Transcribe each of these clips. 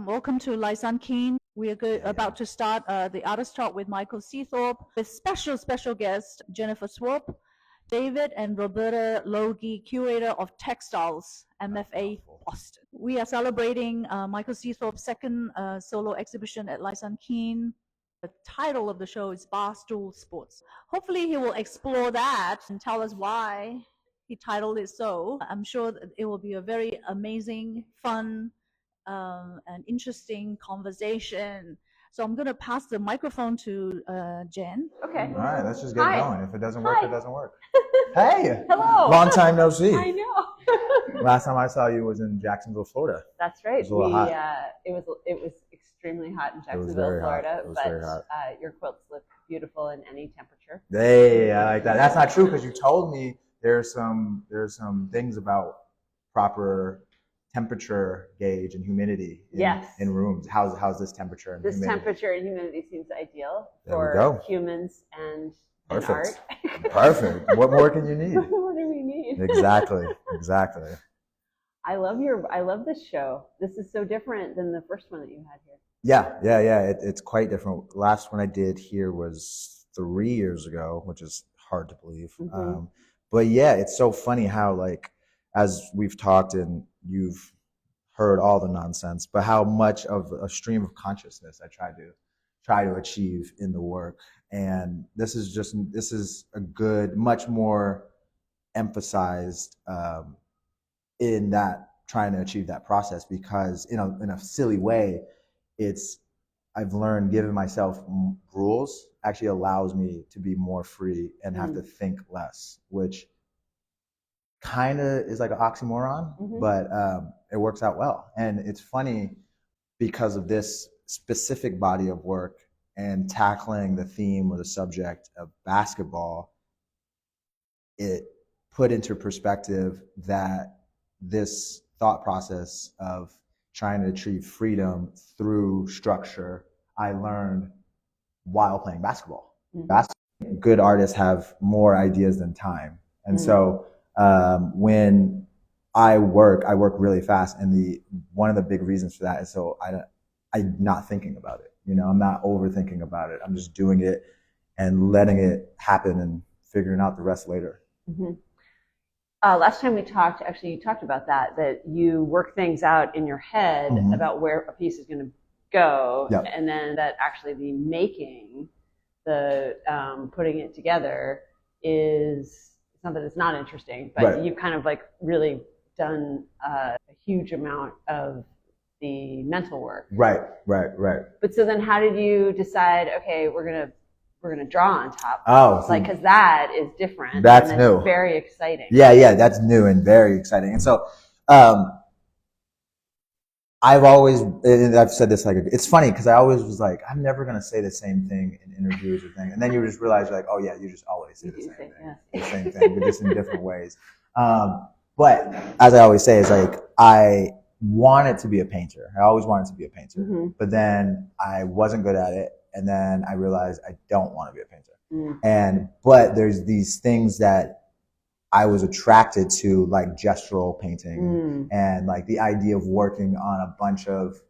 Welcome to LaiSun Keane. We are about to start the artist talk with Michael C. Thorpe with special guest Jennifer Swope, David and Roberta Logie, Curator of Textiles, MFA Boston. We are celebrating Michael C. Thorpe's second solo exhibition at LaiSun Keane. The title of the show is Barstool Sports. Hopefully he will explore that and tell us why he titled it so. I'm sure that it will be a very amazing, fun, an interesting conversation. So I'm going to pass the microphone to Jen. Okay. All right, let's just get going. If it doesn't work, Hi. it doesn't work. Hey. Hello. Long time no see. I know. Last time I saw you was in Jacksonville, Florida. That's right. It was a little hot. It was extremely hot in It was Jacksonville, very Florida. hot. It was very hot. Your quilts look beautiful in any temperature. Hey, I like that. That's not true because you told me there's some things about proper temperature gauge and humidity in rooms. How's this temperature and humidity? Temperature and humidity seems ideal There we for go. humans and Perfect. art. Perfect. What more can you need? What do we need? Exactly. I love this show. This is so different than the first one that you had here. Yeah. It's quite different. Last one I did here was 3 years ago, which is hard to believe. Mm-hmm. But yeah, it's so funny how, like, as we've talked and you've heard all the nonsense, but how much of a stream of consciousness I try to achieve in the work. And this is a good, much more emphasized in that trying to achieve that process, because in a silly way, I've learned giving myself rules actually allows me to be more free and have to think less, which kind of is like an oxymoron, but it works out well. And it's funny because of this specific body of work and tackling the theme or the subject of basketball, it put into perspective that this thought process of trying to achieve freedom through structure, I learned while playing basketball. Good artists have more ideas than time. And so when I work really fast, and one of the big reasons for that is so I'm not thinking about it. I'm not overthinking about it. I'm just doing it and letting it happen and figuring out the rest later. Mm-hmm. Last time we talked, actually, you talked about that you work things out in your head about where a piece is going to go, and then that actually the making, the putting it together is, it's not that it's not interesting, but you've kind of like really done a huge amount of the mental work. Right. But so then how did you decide, okay, we're gonna draw on top? Oh, like, because that is different. That's new. It's very exciting. Yeah, that's new and very exciting. And so, I've said this, like, it's funny because I always was like, I'm never gonna say the same thing in interviews or things, and then you just realize, like, oh yeah, you just always say the same thing. Yeah. The same thing, but just in different ways. But as I always say, is like, I wanted to be a painter. I always wanted to be a painter, but then I wasn't good at it. And then I realized I don't want to be a painter. But there's these things that I was attracted to, like gestural painting and like the idea of working on a bunch of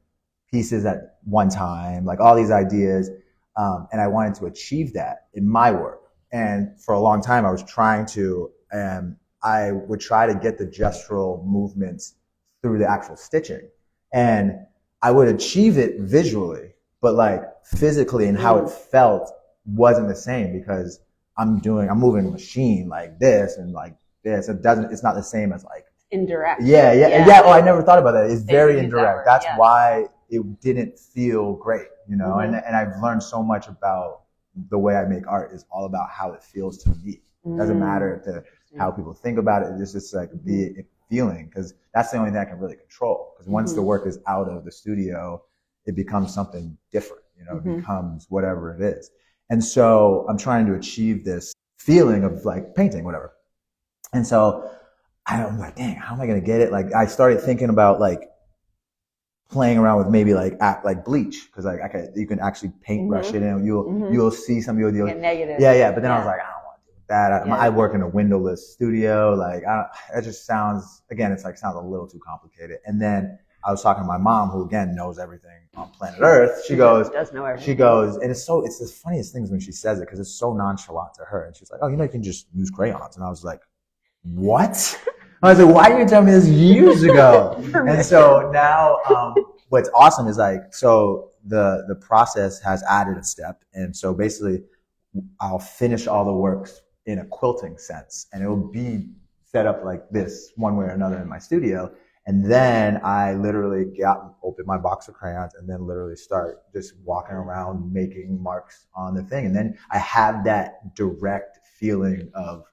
pieces at one time, like all these ideas. And I wanted to achieve that in my work. And for a long time I was trying to, and I would try to get the gestural movements through the actual stitching. And I would achieve it visually, but like physically and how it felt wasn't the same, because I'm moving a machine like this and like this. It's not the same as like indirect. Yeah. Oh, I never thought about that. It's very indirect. That's why it didn't feel great, and I've learned so much about the way I make art is all about how it feels to me. It doesn't matter how people think about it. It's just like the feeling, because that's the only thing I can really control. Because once the work is out of the studio, it becomes something different. It becomes whatever it is. And so I'm trying to achieve this feeling of like painting, whatever. And so I'm like, dang, how am I going to get it? Like, I started thinking about like playing around with maybe like bleach, because like you can actually paintbrush it, and you'll see some of your negative. Yeah. But then I was like, I don't want to do that. I work in a windowless studio. Like, it just sounds, again, it's like sounds a little too complicated. And then I was talking to my mom, who again knows everything on planet Earth. She goes, does know everything. She goes, and it's the funniest things when she says it, because it's so nonchalant to her. And she's like, oh, you can just use crayons. And I was like, what? I was like, why didn't you tell me this years ago? And so now, what's awesome is so the process has added a step. And so basically I'll finish all the works in a quilting sense, and it will be set up like this one way or another in my studio. And then I literally open my box of crayons and then literally start just walking around making marks on the thing. And then I have that direct feeling of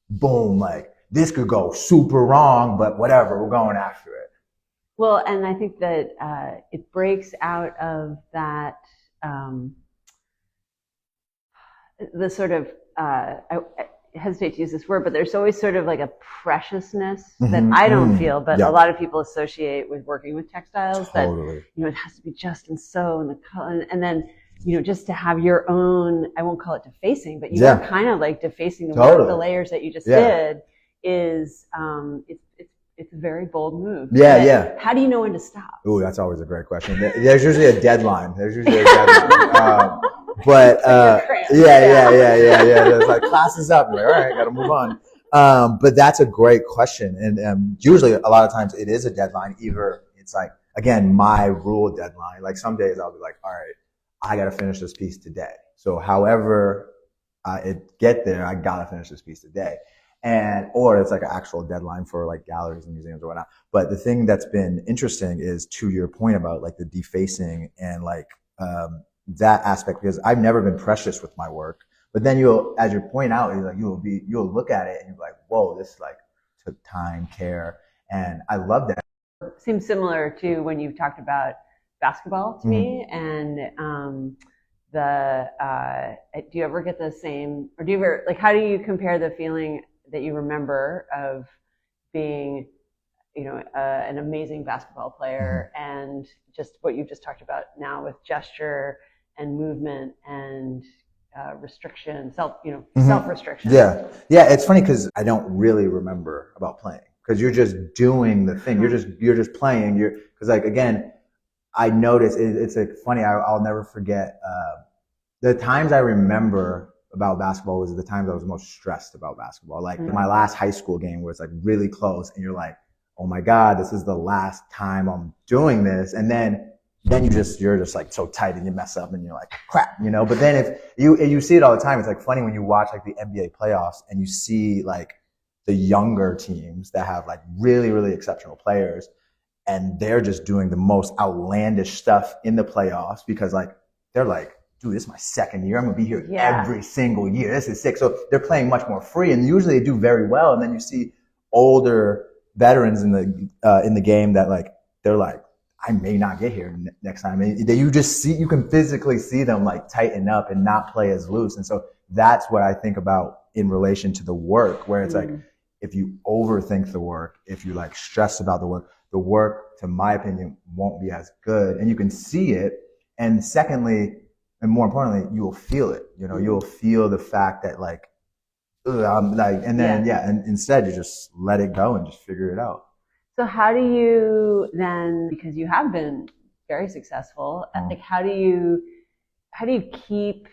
boom, like this could go super wrong, but whatever, we're going after it. Well, and I think that it breaks out of that, the sort of, I hesitate to use this word, but there's always sort of like a preciousness that I don't feel, but a lot of people associate with working with textiles. Totally. That, it has to be just and so, and the color, and then, just to have your own, I won't call it defacing, but you are kind of like defacing the work, the layers that you just did is, it's a very bold move. Yeah. How do you know when to stop? Ooh, that's always a great question. There's usually a deadline. But yeah. There's like class is up. I'm like, all right, gotta move on. But that's a great question, and usually a lot of times it is a deadline. Either it's like, again, my rule deadline. Like some days I'll be like, all right, I gotta finish this piece today. So however it get there, I gotta finish this piece today. Or it's like an actual deadline for like galleries and museums or whatnot. But the thing that's been interesting is, to your point about like the defacing and like that aspect, because I've never been precious with my work. But then as you point out, you'll look at it and you'll be like, whoa, this like took time, care, and I love that. Seems similar to when you've talked about basketball to me, and do you ever get the same, or do you ever, like, how do you compare the feeling that you remember of being, an amazing basketball player and just what you've just talked about now with gesture and movement and restriction, self-restriction? Yeah. It's funny because I don't really remember about playing, because you're just doing the thing. You're just playing. Because like, again, I notice it's like funny. I'll never forget the times I remember about basketball was the times I was most stressed about basketball. Like my last high school game was like really close, and you're like, oh my God, this is the last time I'm doing this. And then you're just like so tight and you mess up and you're like, crap, But then if you see it all the time, it's like funny when you watch like the NBA playoffs and you see like the younger teams that have like really, really exceptional players, and they're just doing the most outlandish stuff in the playoffs, because like they're like, dude, this is my second year. I'm going to be here every single year. This is sick. So they're playing much more free, and usually they do very well. And then you see older veterans in the game that like, they're like, I may not get here next time. And you can physically see them like tighten up and not play as loose. And so that's what I think about in relation to the work, where it's like, if you overthink the work, if you like stress about the work, to my opinion, won't be as good. And you can see it. And secondly, and more importantly, you will feel it. You'll feel the fact that like, I'm like, and then and instead you just let it go and just figure it out. So how do you then, because you have been very successful, like how do you keep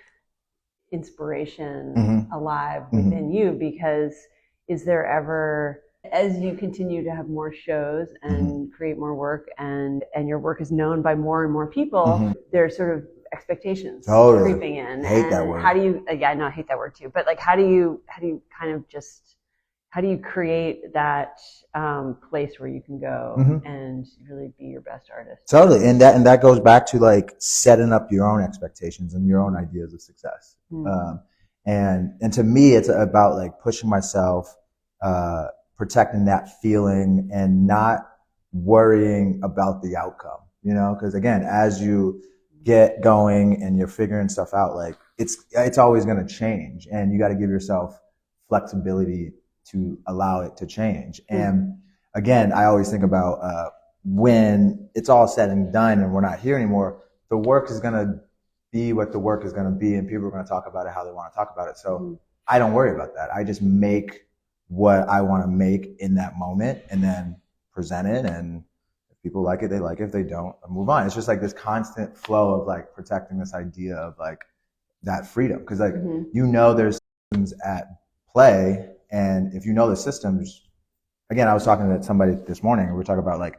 inspiration alive within you? Because is there ever, as you continue to have more shows and create more work, and your work is known by more and more people, there's sort of expectations creeping in. I hate that word. How do you? I hate that word too. But like, how do you create that place where you can go and really be your best artist? Totally, and that goes back to like setting up your own expectations and your own ideas of success. And to me, it's about like pushing myself, protecting that feeling, and not worrying about the outcome. Because again, as you get going and you're figuring stuff out, like it's always going to change, and you got to give yourself flexibility to allow it to change. And again, I always think about when it's all said and done and we're not here anymore, the work is going to be what the work is going to be, and people are going to talk about it how they want to talk about it. So I don't worry about that. I just make what I want to make in that moment and then present it, and if People like it, they like it. If they don't, I move on. It's just like this constant flow of like protecting this idea of like that freedom. Because like, you know, there's systems at play. And if you know the systems, again, I was talking to somebody this morning and we were talking about like,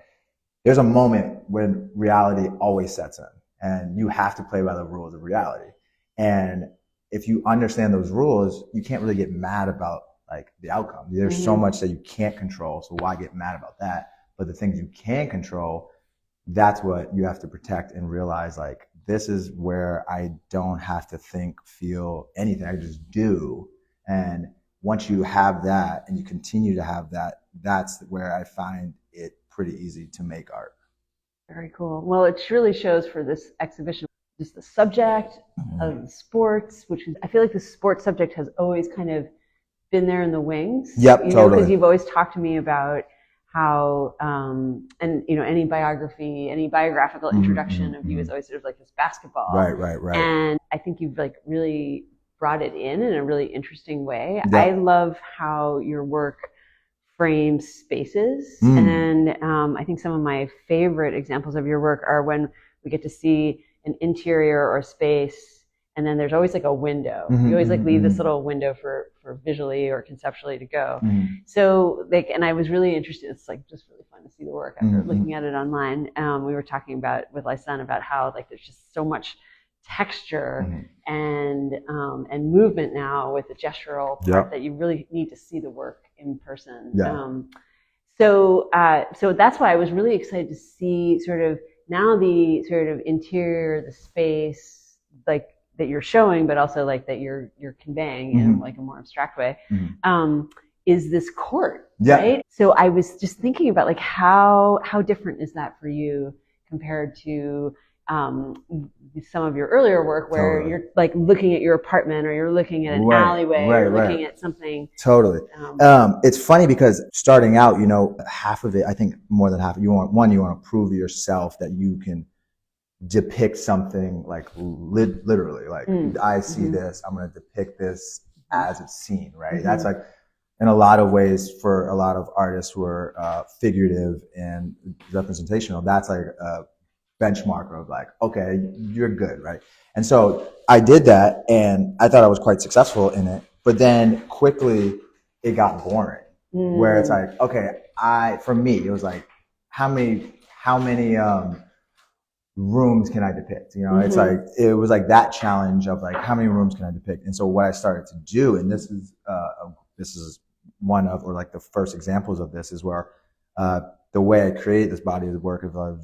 there's a moment when reality always sets in and you have to play by the rules of reality. And if you understand those rules, you can't really get mad about like the outcome. There's so much that you can't control. So why get mad about that? But the things you can control, that's what you have to protect and realize like, this is where I don't have to think, feel anything. I just do. And once you have that and you continue to have that, that's where I find it pretty easy to make art. Very cool. Well, it surely shows for this exhibition, just the subject of sports, which is, I feel like the sports subject has always kind of been there in the wings. Yep, totally. Because you've always talked to me about how, and you know, any biography, any biographical introduction of you is always sort of like this basketball. Right. And I think you've like really brought it in a really interesting way. Yep. I love how your work frames spaces. And I think some of my favorite examples of your work are when we get to see an interior or space, and then there's always like a window. You always like leave this little window for visually or conceptually to go. So like, and I was really interested, it's like just really fun to see the work after looking at it online. We were talking about with LaiSun about how like there's just so much texture and movement now with the gestural part that you really need to see the work in person. So that's why I was really excited to see sort of now the sort of interior, the space, like that you're showing, but also like that you're conveying in like a more abstract way, is this court, right? So I was just thinking about like how different is that for you compared to some of your earlier work where you're like looking at your apartment or you're looking at an alleyway or looking at something. It's funny because starting out, you know, half of it, I think more than half, you want to prove to yourself that you can depict something like literally, like I see this, I'm going to depict this as it's seen, right? That's like, in a lot of ways, for a lot of artists who are figurative and representational, that's like a benchmark of like, okay, you're good, right? And so I did that and I thought I was quite successful in it, but then quickly it got boring where it's like, okay, for me, it was like, how many rooms can I depict? You know, it's like, it was like that challenge of like, how many rooms can I depict? And so what I started to do, and this is one of, or like the first examples of this, is where the way I created this body of work is I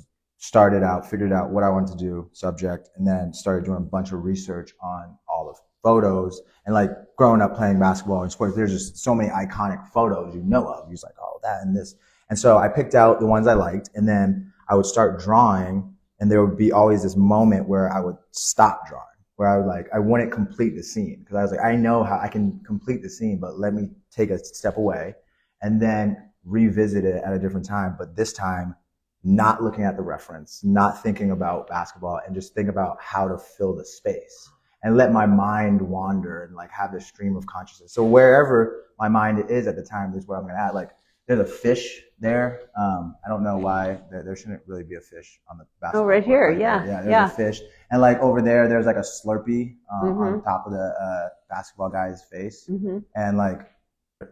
figured out what I wanted to do, subject, and then started doing a bunch of research on all the photos. And like growing up playing basketball and sports, there's just so many iconic photos you know of. You're like, oh, that and this. And so I picked out the ones I liked, and then I would start drawing, and there would be always this moment where I would stop drawing, where I wouldn't complete the scene. Because I was like, I know how I can complete the scene, but let me take a step away and then revisit it at a different time. But this time, not looking at the reference, not thinking about basketball, and just think about how to fill the space and let my mind wander and like have this stream of consciousness. So wherever my mind is at the time is where I'm going to add. Like there's a fish there. I don't know why there shouldn't really be a fish on the basketball. Oh, right here. Right? Yeah. There's a fish. And like over there's like a Slurpee on top of the basketball guy's face. And like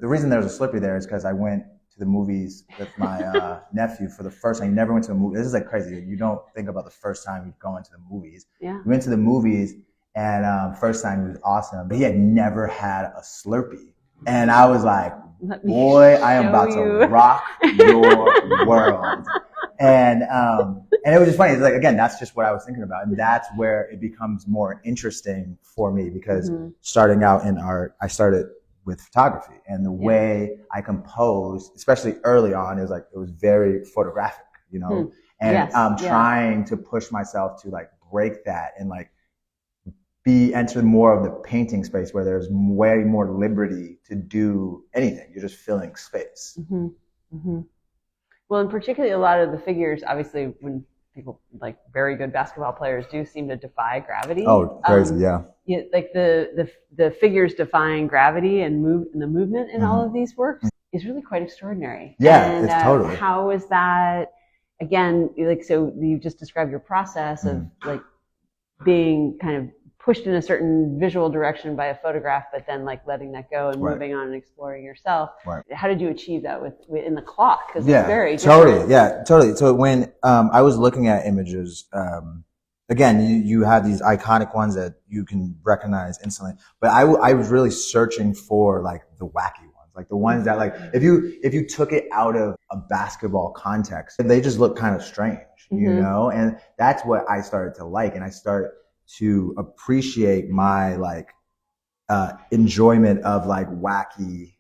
the reason there's a Slurpee there is because I went to the movies with my nephew for the first time. He never went to a movie. This is like crazy. You don't think about the first time you go into the movies. We went to the movies, and first time it was awesome, but he had never had a Slurpee. And I was like, boy, I am about to rock your world. And it was just funny. It's like, again, that's just what I was thinking about. And that's where it becomes more interesting for me, because starting out in art, I started with photography, and the way I composed, especially early on, is like, it was very photographic, you know, and I'm trying to push myself to like break that and like enter more of the painting space where there's way more liberty to do anything. You're just filling space. Well, and particularly a lot of the figures, obviously, when people like very good basketball players do seem to defy gravity. Oh, crazy, like the figures defying gravity and the movement in all of these works is really quite extraordinary. Yeah, it's totally. How is that? again, like, so you just described your process of like being kind of pushed in a certain visual direction by a photograph, but then like letting that go and moving on and exploring yourself. How did you achieve that in the cloth? Because it's very different. Totally. So when I was looking at images, again, you have these iconic ones that you can recognize instantly, but I was really searching for like the wacky ones, like the ones that like if you took it out of a basketball context, they just look kind of strange, you know, and that's what I started to like, and I started to appreciate my like enjoyment of like wacky,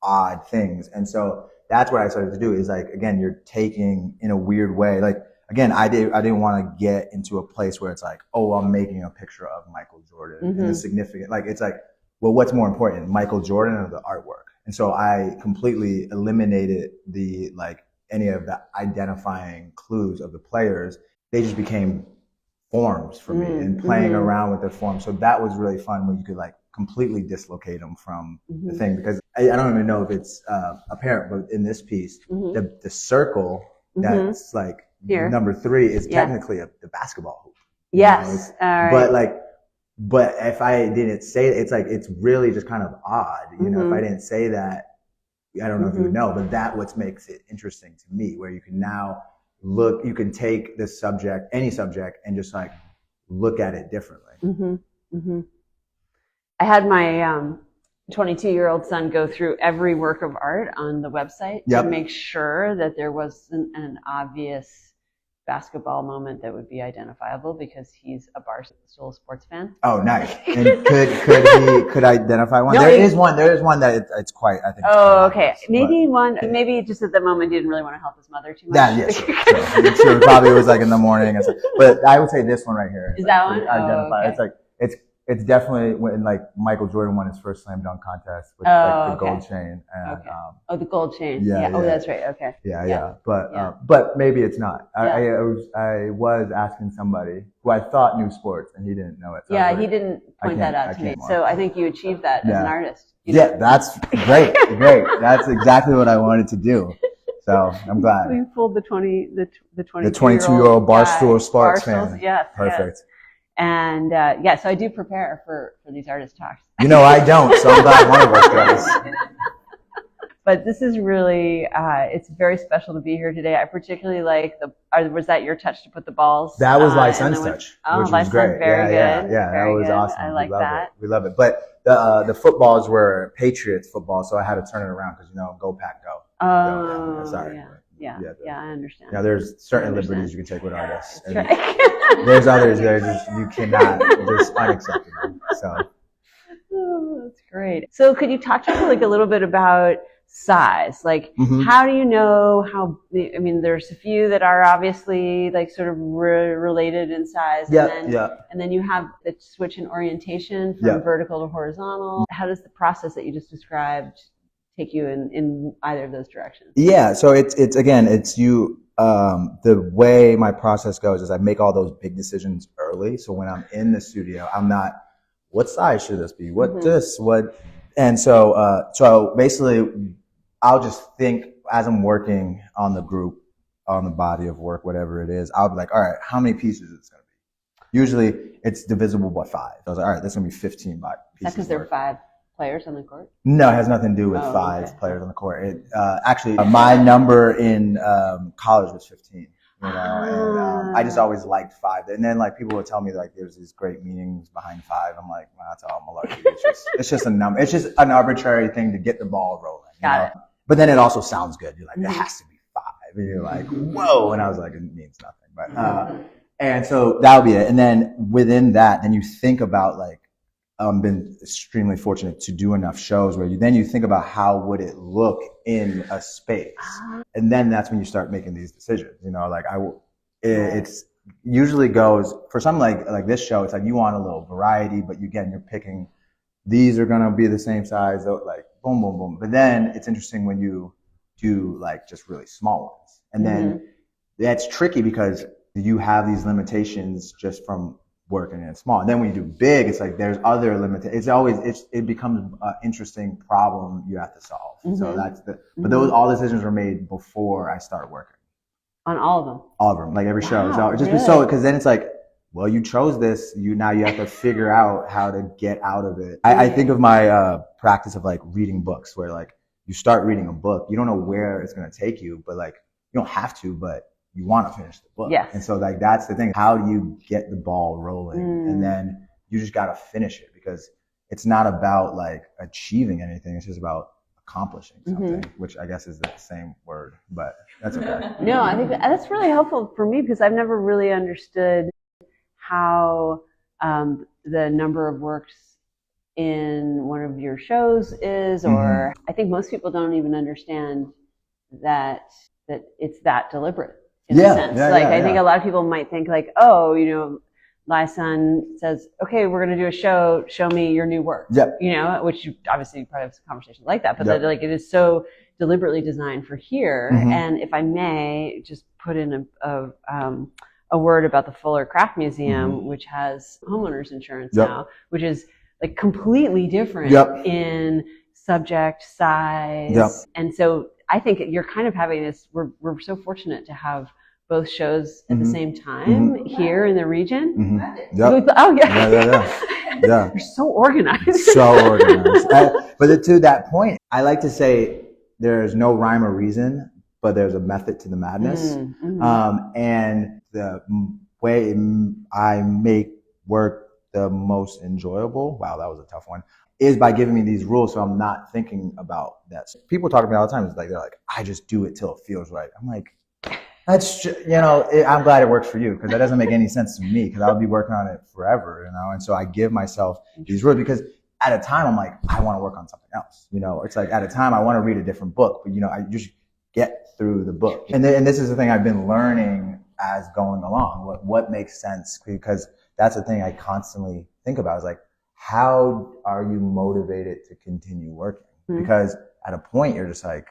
odd things. And so that's what I started to do is like, again, you're taking in a weird way. Like, again, I didn't want to get into a place where it's like, oh, I'm making a picture of Michael Jordan and the significant, like, it's like, well, what's more important, Michael Jordan or the artwork? And so I completely eliminated the, like, any of the identifying clues of the players. They just became forms for me and playing around with their forms. So that was really fun when you could like completely dislocate them from the thing, because I don't even know if it's apparent, but in this piece, the circle that's like here, number 3 is technically the basketball hoop. Yes. All right. But if I didn't say it, it's like, it's really just kind of odd. You know, if I didn't say that, I don't know if you would know, but that's what makes it interesting to me, where you can now look, you can take this subject, any subject, and just like look at it differently. I had my 22-year-old son go through every work of art on the website to make sure that there wasn't an obvious basketball moment that would be identifiable, because he's a Barstool Sports fan. Oh, nice. And could identify one? There is one that it's quite, I think. Oh, okay. Maybe just at the moment he didn't really want to help his mother too much. Yeah, sure. Probably was like in the morning and stuff. But I would say this one right here. Is that one? Identify. It's like, it's definitely when like Michael Jordan won his first slam dunk contest with like the gold chain. And, the gold chain. Yeah. Oh, that's right. Okay. Yeah. But maybe it's not. I was asking somebody who I thought knew sports, and he didn't know it. So he didn't point that out to me. So I think you achieved that as an artist. That's great. That's exactly what I wanted to do. So I'm glad. We pulled the 22-year-old Barstool Sports fan. Yes. Perfect. Yes. And so I do prepare for these artist talks. You know, I don't, so I'm glad one of us does. But this is really, it's very special to be here today. I particularly like was that your touch to put the balls? That was LaiSun's touch, which was great. Very good. Yeah, that was awesome. I like that. We love it. But the footballs were Patriots football, so I had to turn it around because, you know, go Pack, go. Oh, sorry. Yeah, I understand. Yeah, there's certain liberties you can take with artists. And there's others that are just, you cannot, just unacceptable. So. Oh, that's great. So could you talk to me like a little bit about size? Like, how do you know how, I mean, there's a few that are obviously like sort of related in size. And then you have the switch in orientation from vertical to horizontal. How does the process that you just described take you in either of those directions? Yeah, so it's you. The way my process goes is I make all those big decisions early. So when I'm in the studio, I'm not, what size should this be? And so basically I'll just think as I'm working on the group, on the body of work, whatever it is, I'll be like, all right, how many pieces is it going to be? Usually it's divisible by 5. I was like, all right, that's going to be 15 pieces. Is that because there are 5 players on the court? No, it has nothing to do with 5 players on the court. It actually, my number in college was 15. You know, and I just always liked 5. And then like people would tell me like there's these great meanings behind 5. I'm like, well, that's all malarkey. It's just a number. It's just an arbitrary thing to get the ball rolling. Got it. But then it also sounds good. You're like, it has to be 5. And you're like, whoa. And I was like, it means nothing. But and so that would be it. And then within that, then you think about like, I've been extremely fortunate to do enough shows where you think about how would it look in a space, and then that's when you start making these decisions. You know, like it's usually goes for something like this show. It's like you want a little variety, but you're picking. These are gonna be the same size, like boom, boom, boom. But then it's interesting when you do like just really small ones, and then that's tricky because you have these limitations just from working in small. And then when you do big, it's like there's other limitations. It becomes an interesting problem you have to solve. So but all decisions were made before I start working. On all of them? All of them, like every show. Wow, So just really? so, because then it's like, well, you chose this, now you have to figure out how to get out of it. I think of my practice of like reading books, where like you start reading a book, you don't know where it's going to take you, but like you don't have to, but you want to finish the book. Yes. And so like that's the thing. How do you get the ball rolling? And then you just got to finish it, because it's not about like achieving anything. It's just about accomplishing something, which I guess is the same word, but that's okay. No, I think that's really helpful for me, because I've never really understood how the number of works in one of your shows is, or I think most people don't even understand that it's that deliberate in a sense. I think a lot of people might think like, oh, you know, LaiSun says, okay, we're going to do a show, show me your new work. Yep. You know, which you obviously probably have some conversations like that, but that, like, it is so deliberately designed for here. And if I may just put in a word about the Fuller Craft Museum, which has homeowners insurance now, which is like completely different in subject, size. And so I think you're kind of having this, we're so fortunate to have both shows at the same time here in the region. Oh yeah. You're so organized. So organized. But to that point, I like to say there's no rhyme or reason, but there's a method to the madness. And the way I make work the most enjoyable, wow, that was a tough one, is by giving me these rules, so I'm not thinking about that. People talk to me all the time. It's like, they're like, I just do it till it feels right. I'm like, that's just, you know, I'm glad it works for you, because that doesn't make any sense to me, because I'll be working on it forever, you know. And so I give myself these rules, because at a time I'm like, I want to work on something else, you know. It's like at a time I want to read a different book, but you know, I just get through the book. And this is the thing I've been learning as going along, what makes sense, because that's the thing I constantly think about, is like, how are you motivated to continue working? Because at a point you're just like,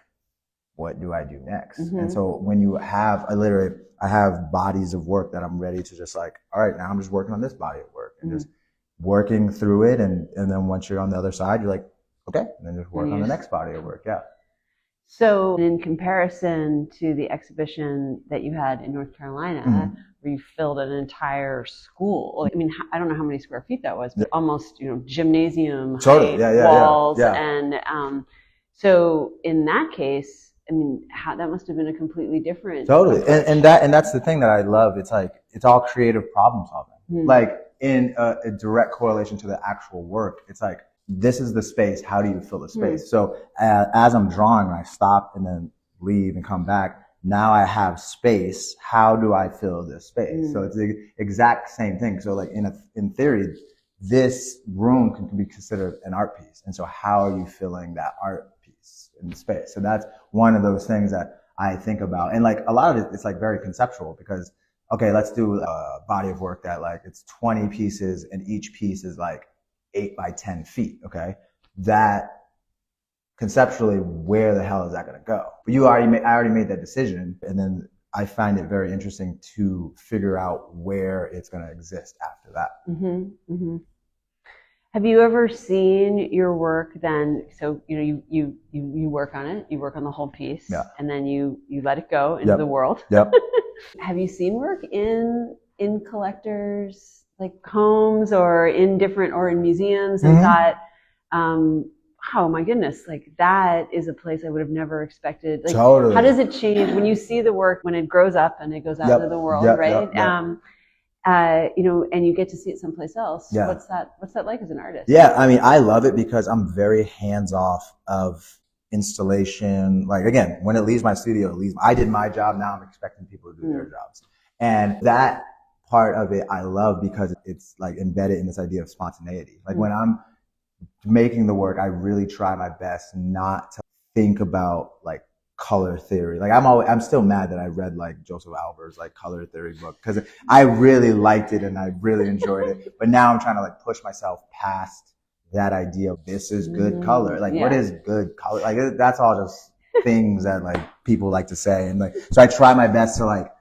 what do I do next? And so when you have, I have bodies of work that I'm ready to just like, all right, now I'm just working on this body of work, and just working through it. And then once you're on the other side, you're like, okay, and then just work on the next body of work. Yeah. So in comparison to the exhibition that you had in North Carolina, where you filled an entire school, I mean, I don't know how many square feet that was, but almost, you know, gymnasium height, walls. And so in that case, I mean, that must have been a completely different approach. And that's the thing that I love. It's like, it's all creative problem solving. Like in a direct correlation to the actual work, it's like, this is the space. How do you fill the space? So as I'm drawing, I stop and then leave and come back. Now I have space. How do I fill this space? So it's the exact same thing. So like in theory, this room can be considered an art piece. And so how are you filling that art piece in space? So that's one of those things that I think about. And like a lot of it's like very conceptual, because, okay, let's do a body of work that like it's 20 pieces and each piece is like 8 by 10 feet. Okay. That conceptually, where the hell is that going to go? But I already made that decision. And then I find it very interesting to figure out where it's going to exist after that. Have you ever seen your work then? So, you know, you work on it, you work on the whole piece, and then you let it go into the world. Have you seen work in collectors, like homes, or in museums, and thought, oh my goodness, like that is a place I would have never expected. Like, how does it change when you see the work, when it grows up and it goes out into the world, right? You know, and you get to see it someplace else. What's that like as an artist? Yeah, I mean, I love it because I'm very hands off of installation. Like, again, when it leaves my studio, I did my job. Now I'm expecting people to do their jobs. And that part of it I love, because it's like embedded in this idea of spontaneity. Like when I'm making the work, I really try my best not to think about like color theory. Like I'm still mad that I read like Joseph Albert's like color theory book, because I really liked it and I really enjoyed it. But now I'm trying to like push myself past that idea of this is good color. Like what is good color? Like that's all just things that like people like to say. And like, so I try my best to like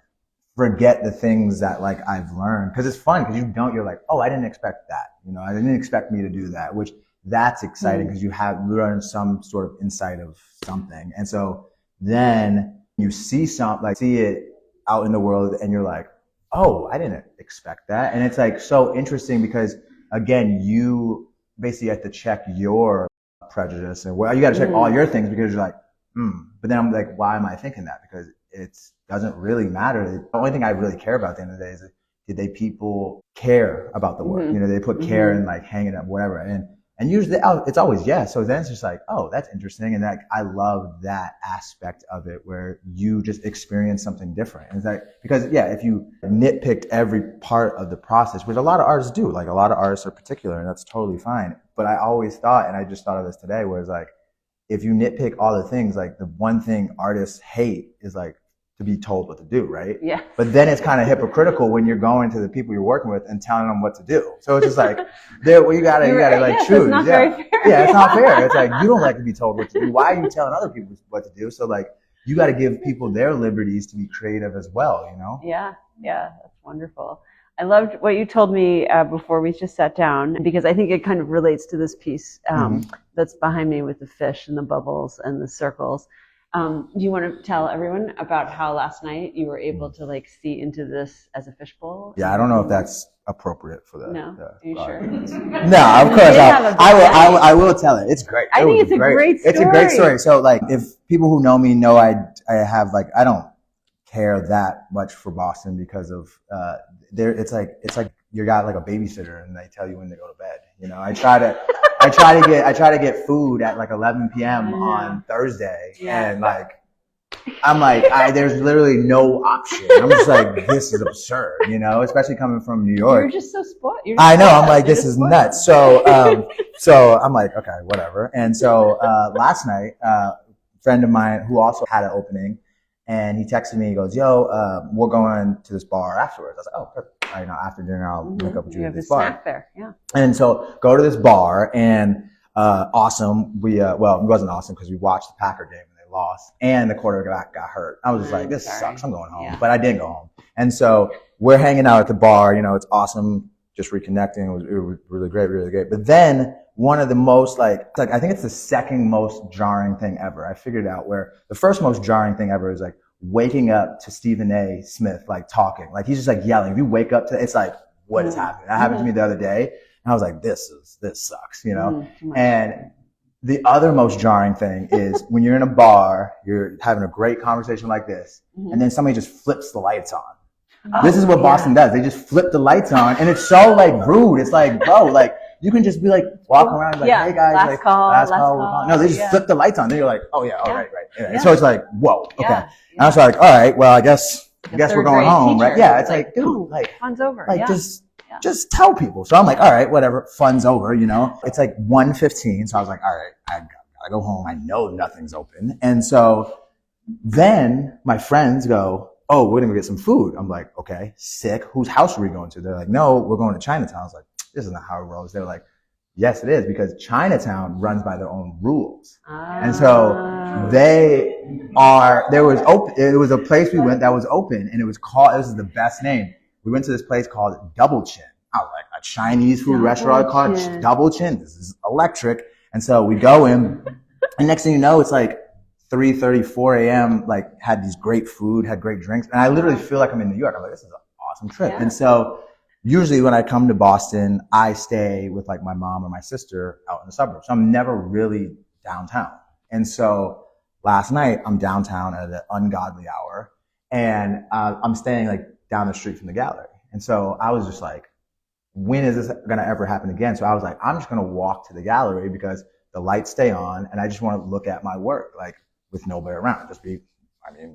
forget the things that like I've learned, because it's fun, because you're like, oh, I didn't expect that. You know, I didn't expect me to do that, which that's exciting, because you have learned some sort of insight of something. And so then you see it out in the world and you're like, oh, I didn't expect that. And it's like so interesting because again, you basically have to check your prejudice and well, you got to check all your things because you're like, But then I'm like, why am I thinking that? Because it doesn't really matter. The only thing I really care about at the end of the day is, did people care about the work? You know, they put care in like hanging up, whatever. And usually it's always yes. So then it's just like, oh, that's interesting. And I love that aspect of it where you just experience something different. And it's like, because if you nitpicked every part of the process, which a lot of artists do, like a lot of artists are particular and that's totally fine. But I always thought, and I just thought of this today, where it's like, if you nitpick all the things, like the one thing artists hate is like to be told what to do, right? Yeah. But then it's kind of hypocritical when you're going to the people you're working with and telling them what to do. So it's just like, you gotta like choose. It's not very fair. Yeah, it's not fair. It's like, you don't like to be told what to do. Why are you telling other people what to do? So like, you got to give people their liberties to be creative as well, you know? Yeah, that's wonderful. I loved what you told me before we just sat down, because I think it kind of relates to this piece that's behind me with the fish and the bubbles and the circles. Do you want to tell everyone about how last night you were able to like see into this as a fishbowl? Yeah, I don't know if that's appropriate for the. No, are you sure? No, of course I will tell it. It's great. I think it's a great story. It's a great story. So like, if people who know me know, I have like, I don't care that much for Boston because of it's like you got like a babysitter and they tell you when to go to bed. You know, I try to get food at like 11 p.m. on Thursday, and like I'm like, there's literally no option. I'm just like, this is absurd, you know, especially coming from New York. You're just so spoiled. I know. I'm like, this is nuts. So I'm like, okay, whatever. And so last night, a friend of mine who also had an opening, and he texted me. He goes, "Yo, we're going to this bar afterwards." I was like, "Oh, perfect. After dinner, I'll link up with you at this bar." Snack there, yeah. And so go to this bar, and awesome. We well, it wasn't awesome because we watched the Packer game and they lost, and the quarterback got hurt. I was just like, "This sucks. I'm going home." But I didn't go home. And so we're hanging out at the bar. You know, it's awesome. Just reconnecting. It was really great, really great. But then one of the most like I think it's the second most jarring thing ever. I figured out where the first most jarring thing ever is like waking up to Stephen A. Smith like talking. Like he's just like yelling. If you wake up to it's like, what is happening? That happened to me the other day. And I was like, this sucks, you know? And the other most jarring thing is when you're in a bar, you're having a great conversation like this, and then somebody just flips the lights on. This is what Boston does. They just flip the lights on, and it's so like rude. It's like, bro, like you can just be like walking around like, hey guys, last like call. No, they just flip the lights on. Then you're like, oh yeah, all right. Yeah. So it's like, whoa, okay. And I was like, all right, well, I guess we're going home, right? Yeah, it's like, dude, like fun's over. Like just tell people. So I'm like, all right, whatever, fun's over, you know. It's like 1:15, so I was like, all right, I gotta go home. I know nothing's open, and so then my friends go, oh, we're gonna go get some food. I'm like, okay, sick. Whose house are we going to? They're like, no, we're going to Chinatown. I was like, this is not how it rolls. They're like, yes, it is, because Chinatown runs by their own rules. And so it was a place we went that was open, and it was called, this is the best name. We went to this place called Double Chin. I was like, a Chinese food restaurant called Double Chin. This is electric. And so we go in, and next thing you know, it's like 3:30, 4 a.m., like had these great food, had great drinks. And I literally feel like I'm in New York. I'm like, this is an awesome trip. And so usually when I come to Boston, I stay with like my mom or my sister out in the suburbs. So I'm never really downtown. And so last night I'm downtown at an ungodly hour, and I'm staying like down the street from the gallery. And so I was just like, when is this going to ever happen again? So I was like, I'm just going to walk to the gallery because the lights stay on and I just want to look at my work, like with nobody around.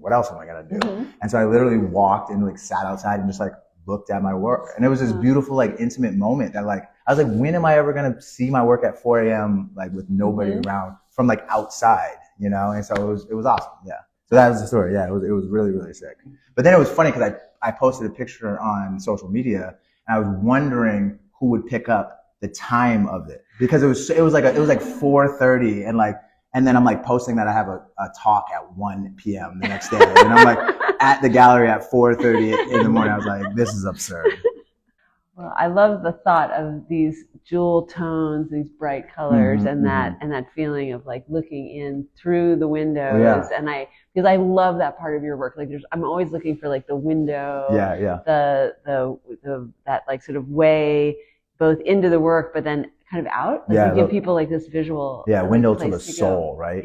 What else am I going to do? And so I literally walked and like sat outside and just like looked at my work. And it was this beautiful, like intimate moment that like, I was like, when am I ever going to see my work at 4 a.m. like with nobody around from like outside, you know? And so it was awesome. Yeah. So that was the story. Yeah. It was really, really sick. But then it was funny because I posted a picture on social media, and I was wondering who would pick up the time of it, because it was like 4:30, and then I'm like posting that I have a talk at 1 p.m. the next day, and I'm like at the gallery at 4:30 in the morning. I was like, this is absurd. Well, I love the thought of these jewel tones, these bright colors, and that feeling of like looking in through the windows. And because I love that part of your work. Like I'm always looking for like the window, that like sort of way both into the work, but then kind of out. Like you give people like this visual. Yeah, window to the soul, right?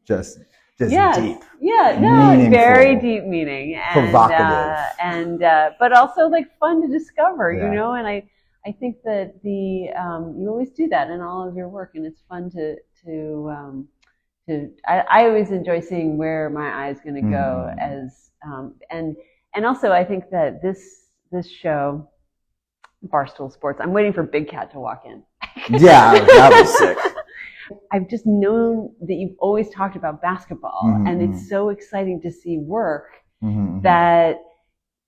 Just deep. Yeah, no, very deep meaning. And, provocative. But also like fun to discover, you know, and I think that you always do that in all of your work, and it's fun I always enjoy seeing where my eye's going to go and also I think that this show, Barstool Sports, I'm waiting for Big Cat to walk in. Yeah, that was sick. I've just known that you've always talked about basketball, and it's so exciting to see work that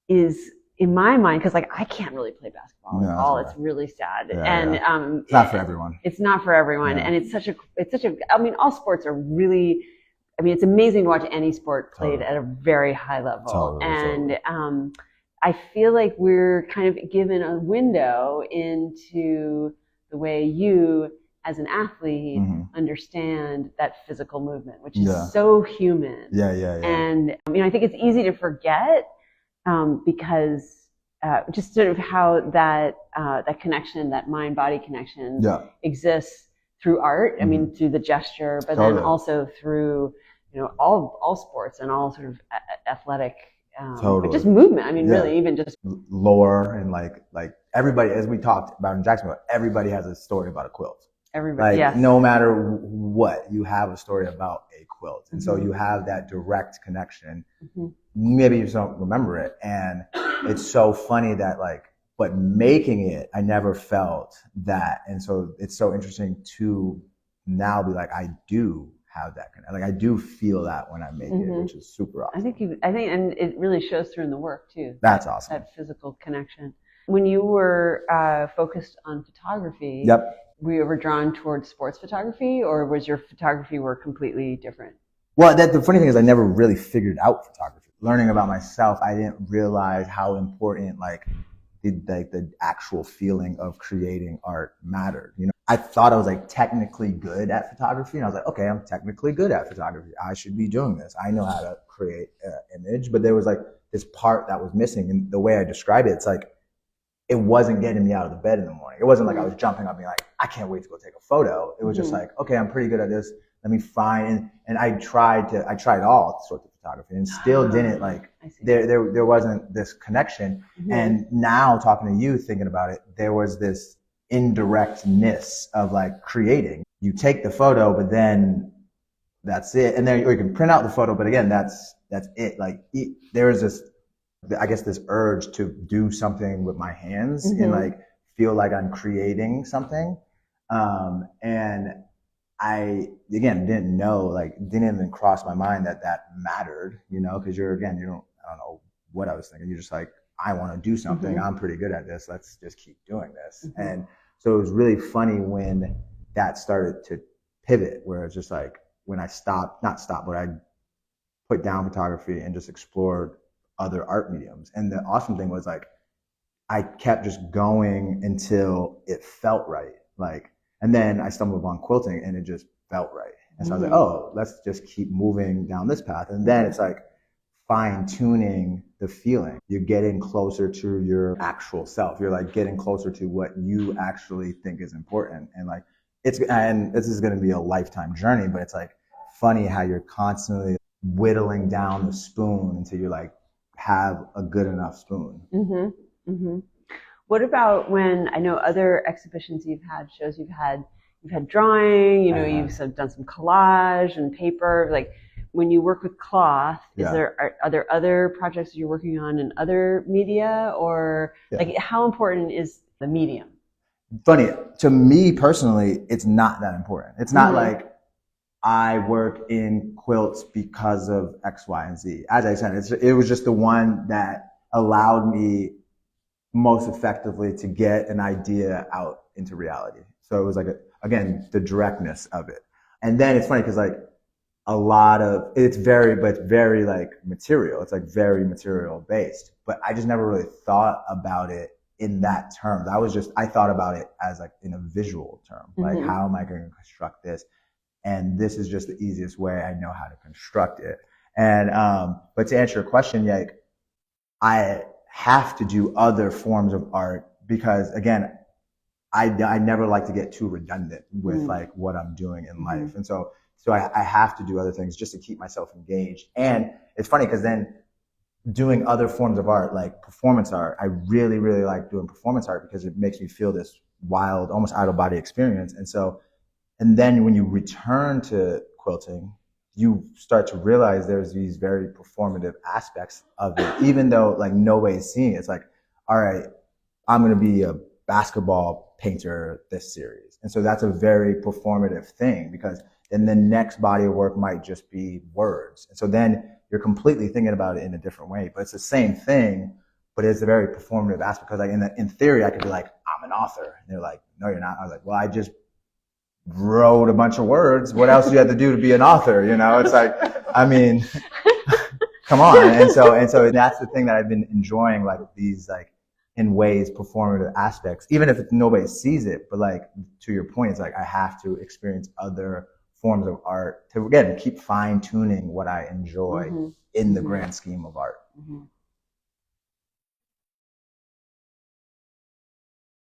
is in my mind, because like I can't really play basketball at all. It's really sad, it's not for everyone. It's not for everyone, and it's such a. I mean, all sports are really. I mean, it's amazing to watch any sport played at a very high level, and I feel like we're kind of given a window into the way you, as an athlete, understand that physical movement, which is so human. And I think it's easy to forget because just sort of how that connection, that mind-body connection, exists through art. I mean, through the gesture, but then also through all sports and all sort of athletic. Just movement. I mean, really, even just lore and like everybody, as we talked about in Jacksonville, everybody has a story about a quilt. Everybody, no matter what, you have a story about a quilt, and so you have that direct connection. Maybe you just don't remember it, and it's so funny that but making it, I never felt that, and so it's so interesting to now be like, I do have that connection. I do feel that when I make it, which is super awesome. I think, and it really shows through in the work too. That's awesome. That physical connection. When you were focused on photography, were you ever drawn towards sports photography, or was your photography work completely different? Well, the funny thing is I never really figured out photography. Learning about myself, I didn't realize how important the actual feeling of creating art mattered. I thought I was technically good at photography, and I was like, okay, I'm technically good at photography. I should be doing this. I know how to create an image, but there was this part that was missing. And the way I describe it, it's it wasn't getting me out of the bed in the morning. It wasn't I was jumping up being like, I can't wait to go take a photo. It was just okay, I'm pretty good at this. Let me find, and I tried all sorts of photography and still didn't there wasn't this connection. And now talking to you, thinking about it, there was this indirectness of creating. You take the photo, but then that's it. And then or you can print out the photo, but again, that's it. There is this, I guess, this urge to do something with my hands and feel like I'm creating something. And I, again, didn't know, didn't even cross my mind that mattered, because I don't know what I was thinking. You're just I want to do something. I'm pretty good at this. Let's just keep doing this. And so it was really funny when that started to pivot, where it's just when I not stopped, but I put down photography and just explored other art mediums. And the awesome thing was I kept just going until it felt right. And then I stumbled upon quilting and it just felt right. And so I was oh, let's just keep moving down this path. And then it's fine tuning the feeling. You're getting closer to your actual self. You're getting closer to what you actually think is important. And and this is going to be a lifetime journey, but it's funny how you're constantly whittling down the spoon until you have a good enough spoon. What about when, I know other exhibitions you've had, shows you've had drawing, you've sort of done some collage and paper, when you work with cloth, are there other projects you're working on in other media, or how important is the medium? Funny, to me personally, it's not that important. It's not I work in quilts because of X, Y, and Z. As I said, it was just the one that allowed me most effectively to get an idea out into reality. So it was again, the directness of it. And then it's funny because a lot of it's very material. It's very material based, but I just never really thought about it in that term. I thought about it as like in a visual term, like how am I going to construct this? And this is just the easiest way I know how to construct it. And, but to answer your question, like, I have to do other forms of art because, again, I never like to get too redundant with like what I'm doing in life. And so I have to do other things just to keep myself engaged. And it's funny because then doing other forms of art, like performance art, I really, really like doing performance art because it makes me feel this wild, almost out of body experience. And then when you return to quilting, you start to realize there's these very performative aspects of it, even though like nobody's seeing it. It's like, all right, I'm going to be a basketball painter this series. And so that's a very performative thing because then the next body of work might just be words. And so then you're completely thinking about it in a different way, but it's the same thing, but it's a very performative aspect. Because like in theory, I could be like, I'm an author. And they're like, no, you're not. I was like, well, I just wrote a bunch of words. What else do you have to do to be an author? You know, it's like, I mean, come on. And so that's the thing that I've been enjoying, like these, like in ways, performative aspects, even if nobody sees it. But like, to your point, it's like, I have to experience other forms of art to, again, keep fine tuning what I enjoy in the grand scheme of art.